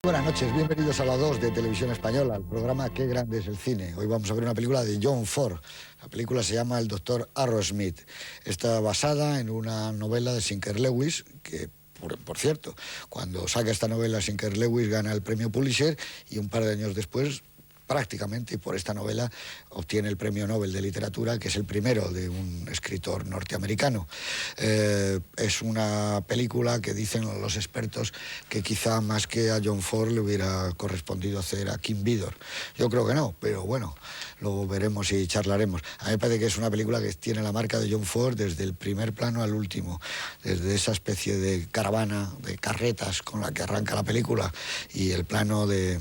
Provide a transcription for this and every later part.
Buenas noches, bienvenidos a la 2 de Televisión Española, al programa Qué grande es el cine. Hoy vamos a ver una película de John Ford. La película se llama El doctor Arrowsmith. Está basada en una novela de Sinclair Lewis, que, por cierto, cuando saca esta novela Sinclair Lewis gana el premio Pulitzer y un par de años después, prácticamente por esta novela, obtiene el premio Nobel de Literatura, que es el primero de un escritor norteamericano. Es una película que dicen los expertos que quizá más que a John Ford le hubiera correspondido hacer a Kim Vidor. Yo creo que no, pero bueno, lo veremos y charlaremos. A mí me parece que es una película que tiene la marca de John Ford desde el primer plano al último, desde esa especie de caravana, de carretas con la que arranca la película y el plano de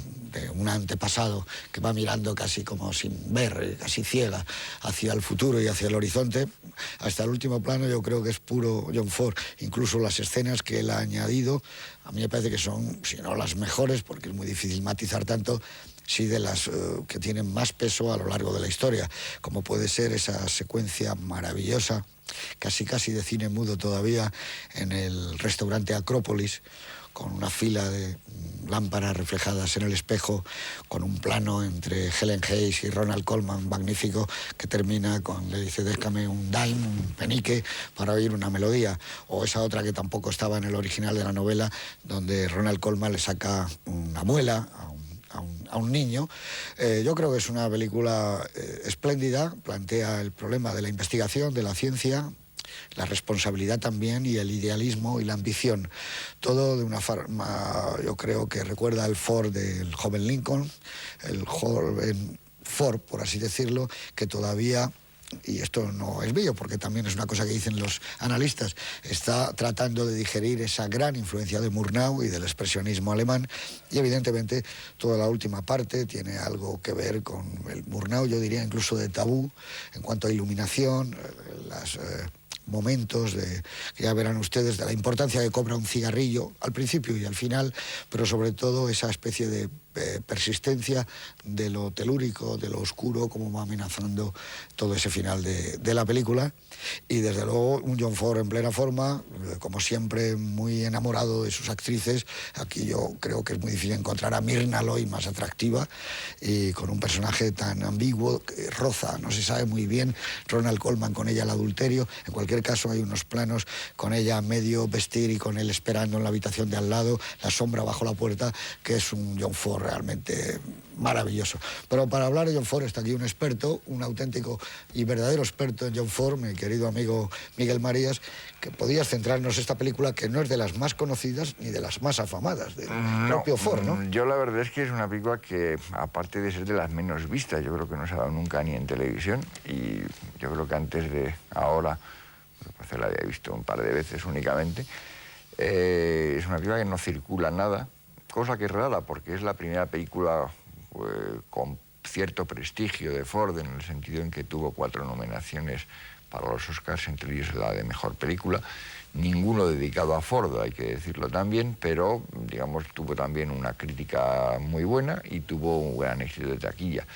un antepasado que va mirando casi como sin ver, casi ciega, hacia el futuro y hacia el horizonte, hasta el último plano. Yo creo que es puro John Ford. Incluso las escenas que él ha añadido, a mí me parece que son, si no las mejores, porque es muy difícil matizar tanto, sí de las que tienen más peso a lo largo de la historia, como puede ser esa secuencia maravillosa, casi de cine mudo todavía, en el restaurante Acrópolis, con una fila de lámparas reflejadas en el espejo, con un plano entre Helen Hayes y Ronald Colman magnífico, que termina con, le dice, déjame un dime, un penique, para oír una melodía. O esa otra que tampoco estaba en el original de la novela, donde Ronald Colman le saca una muela a un niño. Yo creo que es una película espléndida, plantea el problema de la investigación, de la ciencia, la responsabilidad también, y el idealismo y la ambición. Todo de una forma, yo creo que recuerda al Ford del joven Lincoln, el joven Ford, por así decirlo, que todavía, y esto no es mío, porque también es una cosa que dicen los analistas, está tratando de digerir esa gran influencia de Murnau y del expresionismo alemán, y evidentemente toda la última parte tiene algo que ver con el Murnau, yo diría incluso de Tabú, en cuanto a iluminación, las momentos que ya verán ustedes, de la importancia que cobra un cigarrillo al principio y al final, pero sobre todo esa especie de persistencia de lo telúrico, de lo oscuro, como va amenazando todo ese final de la película. Y desde luego un John Ford en plena forma, como siempre muy enamorado de sus actrices. Aquí yo creo que es muy difícil encontrar a Myrna Loy más atractiva, y con un personaje tan ambiguo que roza, no se sabe muy bien. Ronald Colman con ella el adulterio. En cualquier caso hay unos planos con ella medio vestir y con él esperando en la habitación de al lado, la sombra bajo la puerta, que es un John Ford realmente maravilloso. Pero para hablar de John Ford está aquí un experto, un auténtico y verdadero experto en John Ford, mi querido amigo Miguel Marías, que podías centrarnos esta película, que no es de las más conocidas ni de las más afamadas del propio Ford, ¿no? Yo la verdad es que es una película que, aparte de ser de las menos vistas, yo creo que no se ha dado nunca ni en televisión, y yo creo que antes de ahora, pues la había visto un par de veces únicamente. Es una película que no circula nada, cosa que es rara, porque es la primera película con cierto prestigio de Ford, en el sentido en que tuvo 4 nominaciones para los Oscars, entre ellos la de Mejor Película. Ninguno dedicado a Ford, hay que decirlo también, pero, digamos, tuvo también una crítica muy buena y tuvo un gran éxito de taquilla.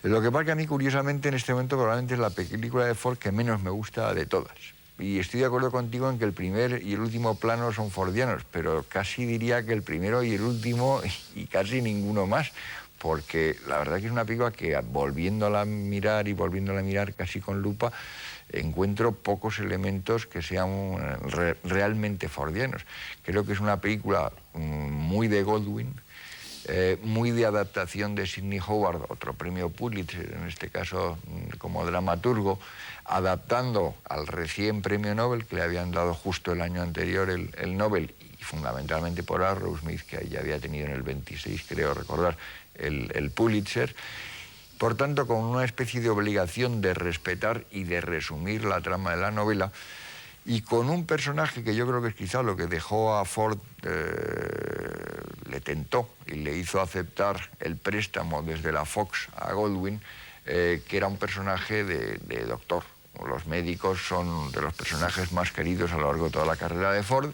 Lo que pasa que a mí, curiosamente, en este momento probablemente es la película de Ford que menos me gusta de todas. Y estoy de acuerdo contigo en que el primer y el último plano son fordianos, pero casi diría que el primero y el último y casi ninguno más, porque la verdad que es una película que, volviéndola a mirar y volviéndola a mirar casi con lupa, encuentro pocos elementos que sean realmente fordianos. Creo que es una película muy de Goldwyn, muy de adaptación de Sidney Howard, otro premio Pulitzer, en este caso como dramaturgo, adaptando al recién premio Nobel, que le habían dado justo el año anterior el Nobel, y fundamentalmente por Arrowsmith, que ya había tenido en el 26, creo recordar, el Pulitzer. Por tanto, con una especie de obligación de respetar y de resumir la trama de la novela, y con un personaje que yo creo que es quizá lo que dejó a Ford, le tentó y le hizo aceptar el préstamo desde la Fox a Goldwyn, que era un personaje de doctor. Los médicos son de los personajes más queridos a lo largo de toda la carrera de Ford.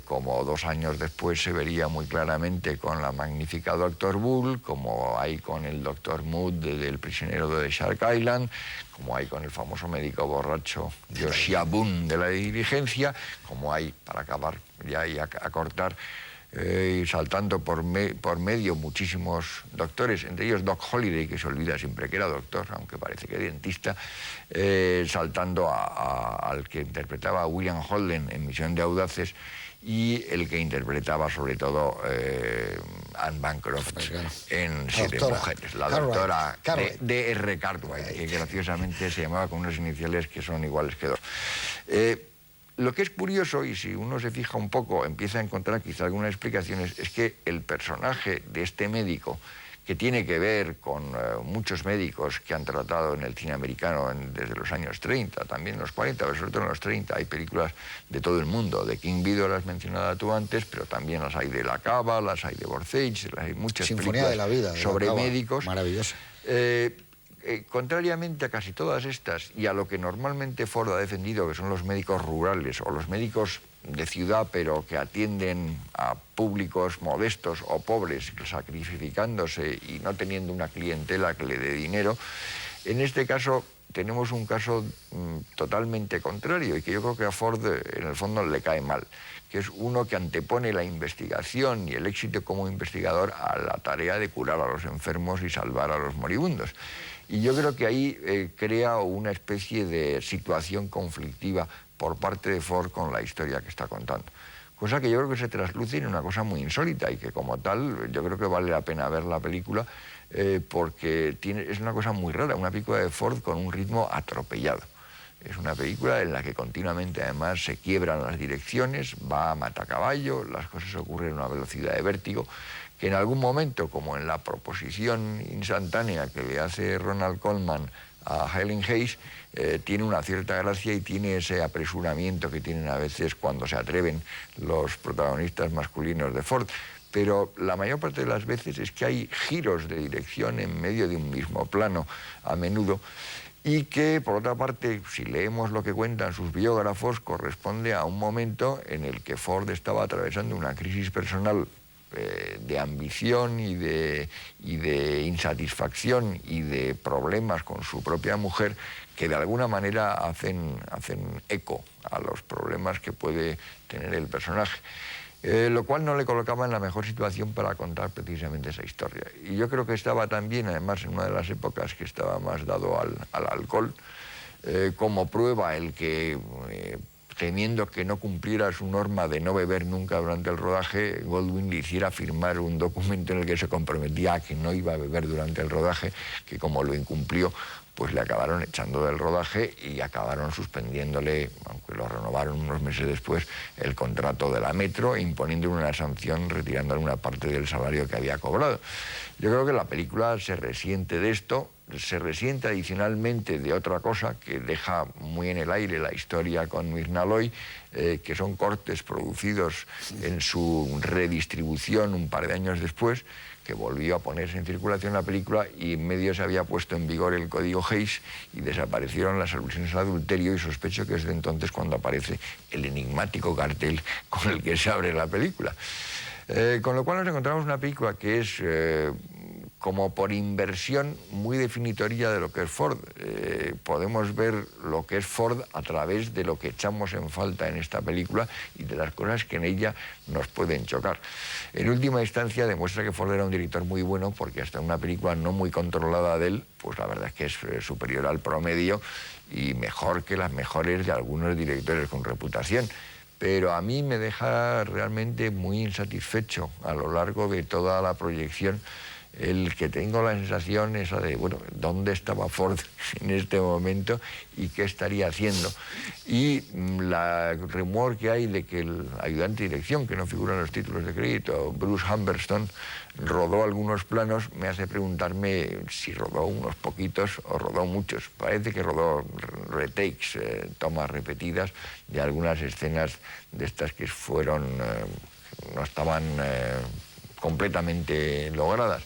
Como 2 años después se vería muy claramente con la magnífica Dr. Bull, como hay con el Dr. Mood del prisionero de Shark Island, como hay con el famoso médico borracho Josiah Boone de La Diligencia, como hay, para acabar ya y acortar, y saltando por medio muchísimos doctores, entre ellos Doc Holliday, que se olvida siempre que era doctor, aunque parece que dentista, saltando al que interpretaba a William Holden en Misión de Audaces, y el que interpretaba sobre todo Anne Bancroft en Siete Mujeres, la doctora D.R. Cartwright, que graciosamente se llamaba con unas iniciales que son iguales que dos. Lo que es curioso, y si uno se fija un poco, empieza a encontrar quizá algunas explicaciones, es que el personaje de este médico, que tiene que ver con muchos médicos que han tratado en el cine americano desde los años 30, también en los 40, pero sobre todo en los 30, hay películas de todo el mundo. De King Vidor las has mencionado tú antes, pero también las hay de La Cava, las hay de Borcage, hay muchas Sinfonía películas de la vida, sobre médicos. Maravillosa. Contrariamente a casi todas estas y a lo que normalmente Ford ha defendido, que son los médicos rurales o los médicos de ciudad pero que atienden a públicos modestos o pobres, sacrificándose y no teniendo una clientela que le dé dinero, en este caso tenemos un caso totalmente contrario y que yo creo que a Ford en el fondo le cae mal, que es uno que antepone la investigación y el éxito como investigador a la tarea de curar a los enfermos y salvar a los moribundos. Y yo creo que ahí crea una especie de situación conflictiva por parte de Ford con la historia que está contando. Cosa que yo creo que se trasluce en una cosa muy insólita y que como tal yo creo que vale la pena ver la película porque es una cosa muy rara, una película de Ford con un ritmo atropellado. Es una película en la que continuamente además se quiebran las direcciones, va a matacaballo, las cosas ocurren a una velocidad de vértigo, que en algún momento, como en la proposición instantánea que le hace Ronald Colman a Helen Hayes, tiene una cierta gracia y tiene ese apresuramiento que tienen a veces cuando se atreven los protagonistas masculinos de Ford. Pero la mayor parte de las veces es que hay giros de dirección en medio de un mismo plano a menudo y que, por otra parte, si leemos lo que cuentan sus biógrafos, corresponde a un momento en el que Ford estaba atravesando una crisis personal de ambición y de insatisfacción y de problemas con su propia mujer que de alguna manera hacen eco a los problemas que puede tener el personaje. Lo cual no le colocaba en la mejor situación para contar precisamente esa historia. Y yo creo que estaba también, además, en una de las épocas que estaba más dado al alcohol, como prueba el que, temiendo que no cumpliera su norma de no beber nunca durante el rodaje, Goldwyn le hiciera firmar un documento en el que se comprometía a que no iba a beber durante el rodaje, que como lo incumplió, pues le acabaron echando del rodaje y acabaron suspendiéndole, aunque lo renovaron unos meses después, el contrato de la Metro, imponiéndole una sanción retirándole una parte del salario que había cobrado. Yo creo que la película se resiente de esto, se resiente adicionalmente de otra cosa que deja muy en el aire la historia con Myrna Loy, que son cortes producidos en su redistribución un par de años después, que volvió a ponerse en circulación la película y en medio se había puesto en vigor el código Hayes y desaparecieron las alusiones al adulterio y sospecho que es de entonces cuando aparece el enigmático cartel con el que se abre la película. Con lo cual nos encontramos una película que es como por inversión muy definitoria de lo que es Ford. Podemos ver lo que es Ford a través de lo que echamos en falta en esta película y de las cosas que en ella nos pueden chocar. En última instancia demuestra que Ford era un director muy bueno porque hasta una película no muy controlada de él, pues la verdad es que es superior al promedio y mejor que las mejores de algunos directores con reputación. Pero a mí me deja realmente muy insatisfecho a lo largo de toda la proyección el que tengo la sensación esa de, bueno, ¿dónde estaba Ford en este momento y qué estaría haciendo? Y la rumor que hay de que el ayudante de dirección, que no figura en los títulos de crédito, Bruce Humberstone, rodó algunos planos, me hace preguntarme si rodó unos poquitos o rodó muchos. Parece que rodó retakes, tomas repetidas de algunas escenas de estas que no estaban completamente logradas.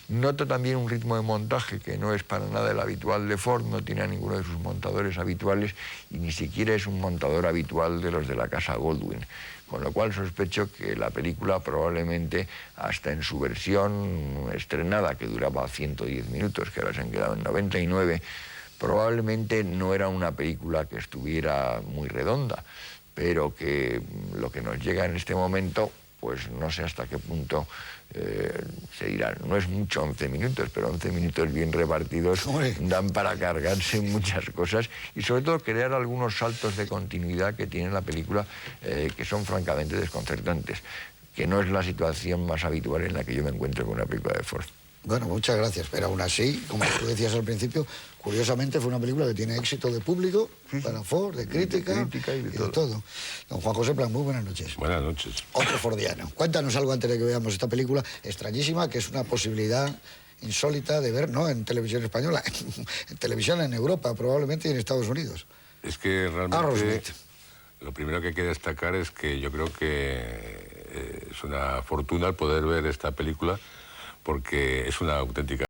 Noto también un ritmo de montaje que no es para nada el habitual de Ford, no tiene a ninguno de sus montadores habituales y ni siquiera es un montador habitual de los de la casa Goldwyn. Con lo cual sospecho que la película probablemente, hasta en su versión estrenada, que duraba 110 minutos, que ahora se han quedado en 99, probablemente no era una película que estuviera muy redonda, pero que lo que nos llega en este momento pues no sé hasta qué punto se dirá, no es mucho 11 minutos, pero 11 minutos bien repartidos dan para cargarse muchas cosas y sobre todo crear algunos saltos de continuidad que tiene la película que son francamente desconcertantes, que no es la situación más habitual en la que yo me encuentro con una película de Ford. Bueno, muchas gracias, pero aún así, como tú decías al principio, curiosamente fue una película que tiene éxito de público, para Ford, de crítica y de todo. todo. Don Juan José Pla, muy buenas noches. Buenas noches. Otro fordiano. Cuéntanos algo antes de que veamos esta película extrañísima, que es una posibilidad insólita de ver, no en televisión española, en televisión en Europa probablemente y en Estados Unidos. Es que realmente Aerosmith. lo primero que hay que destacar es que yo creo que es una fortuna el poder ver esta película porque es una auténtica